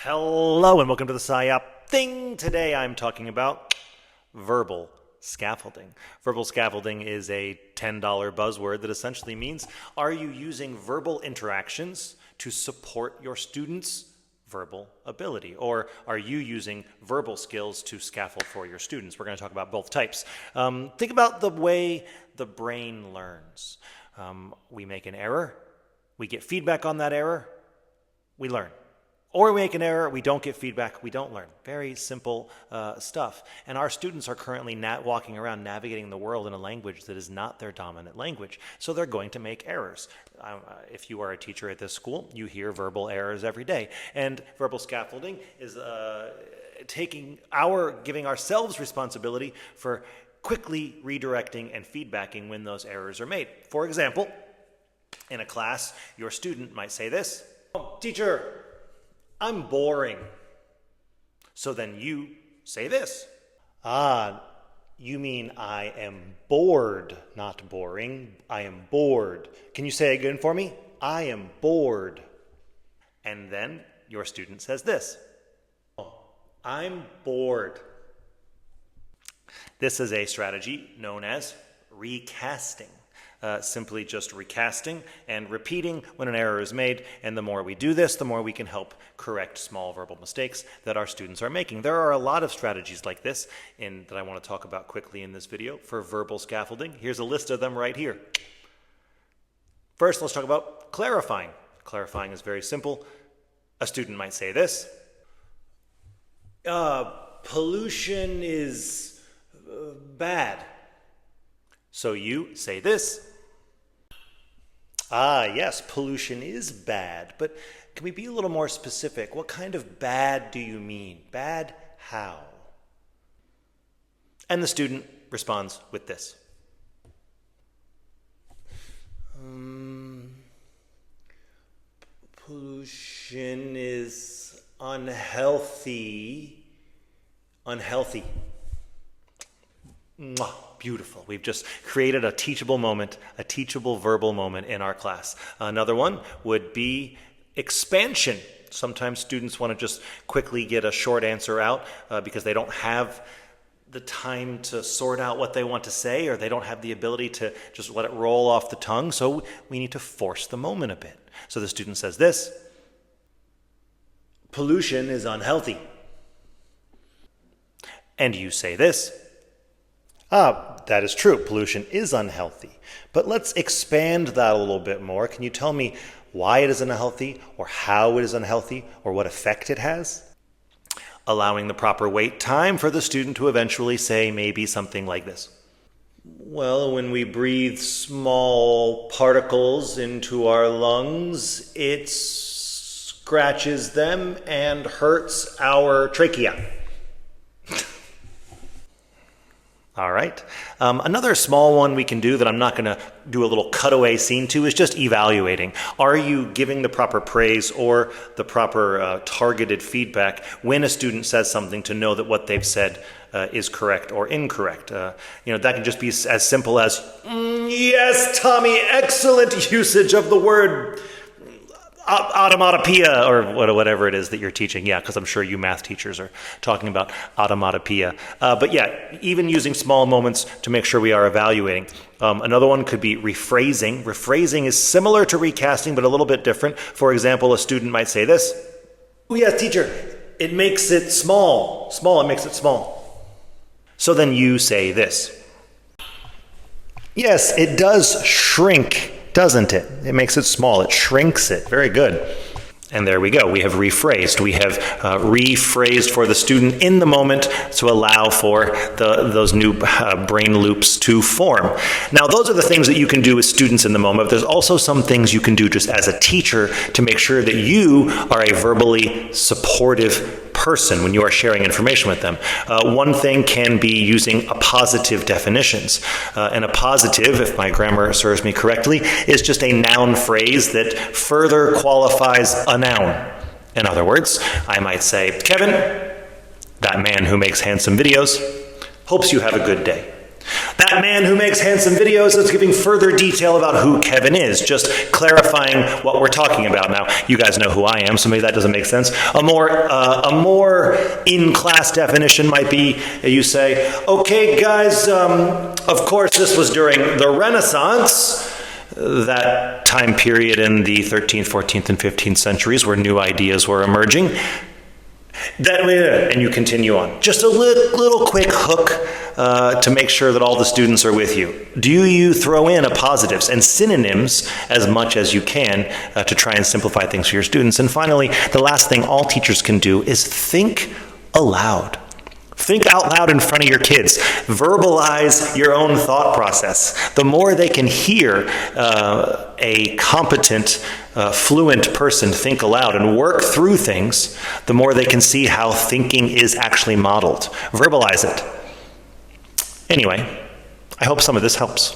Hello and welcome to the SIOP thing. Today I'm talking about verbal scaffolding. Verbal scaffolding is a $10 buzzword that essentially means, are you using verbal interactions to support your students' verbal ability? Or are you using verbal skills to scaffold for your students? We're going to talk about both types. Think about the way the brain learns. We make an error, we get feedback on that error, we learn. Or we make an error, we don't get feedback, we don't learn. Very simple stuff. And our students are currently walking around navigating the world in a language that is not their dominant language. So they're going to make errors. If you are a teacher at this school, you hear verbal errors every day. And verbal scaffolding is giving ourselves responsibility for quickly redirecting and feedbacking when those errors are made. For example, in a class, your student might say this, "Oh, teacher, I'm boring." So then you say this. You mean I am bored, not boring. I am bored. Can you say it again for me? I am bored. And then your student says this. I'm bored. This is a strategy known as recasting. Simply just recasting and repeating when an error is made. And the more we do this, the more we can help correct small verbal mistakes that our students are making. There are a lot of strategies like this that I want to talk about quickly in this video for verbal scaffolding. Here's a list of them right here. First, let's talk about clarifying. Clarifying is very simple. A student might say this. Pollution is bad. So you say this. Yes, pollution is bad, but can we be a little more specific? What kind of bad do you mean? Bad how? And the student responds with this. Pollution is unhealthy. Unhealthy. Mwah. Beautiful. We've just created a teachable moment, a teachable verbal moment in our class. Another one would be expansion. Sometimes students want to just quickly get a short answer out because they don't have the time to sort out what they want to say, or they don't have the ability to just let it roll off the tongue. So we need to force the moment a bit. So the student says this. Pollution is unhealthy. And you say this. That is true. Pollution is unhealthy. But let's expand that a little bit more. Can you tell me why it is unhealthy, or how it is unhealthy, or what effect it has? Allowing the proper wait time for the student to eventually say maybe something like this. Well, when we breathe small particles into our lungs, it scratches them and hurts our trachea. All right. Another small one we can do that I'm not going to do a little cutaway scene to is just evaluating. Are you giving the proper praise or the proper targeted feedback when a student says something to know that what they've said is correct or incorrect? That can just be as simple as, yes, Tommy, excellent usage of the word automatopoeia, or whatever it is that you're teaching. Yeah, because I'm sure you math teachers are talking about automatopoeia. But yeah, even using small moments to make sure we are evaluating. Another one could be rephrasing. Rephrasing is similar to recasting, but a little bit different. For example, a student might say this. Oh yes, teacher, it makes it small. It makes it small. So then you say this. Yes, it does shrink. Doesn't it? It makes it small. It shrinks it. Very good. And there we go. We have rephrased. We have rephrased for the student in the moment to allow for those new brain loops to form. Now, those are the things that you can do with students in the moment. But there's also some things you can do just as a teacher to make sure that you are a verbally supportive person when you are sharing information with them. One thing can be using appositive definitions. And a positive, if my grammar serves me correctly, is just a noun phrase that further qualifies a noun. In other words, I might say, Kevin, that man who makes handsome videos, hopes you have a good day. That man who makes handsome videos is giving further detail about who Kevin is, just clarifying what we're talking about. Now, you guys know who I am, so maybe that doesn't make sense. A more in-class definition might be, you say, okay, guys, of course this was during the Renaissance, that time period in the 13th, 14th, and 15th centuries where new ideas were emerging. And you continue on. Just a little quick hook to make sure that all the students are with you. Do you throw in appositives and synonyms as much as you can to try and simplify things for your students? And finally, the last thing all teachers can do is think aloud. Think out loud in front of your kids. Verbalize your own thought process. The more they can hear a competent, fluent person think aloud and work through things, the more they can see how thinking is actually modeled. Verbalize it. Anyway, I hope some of this helps.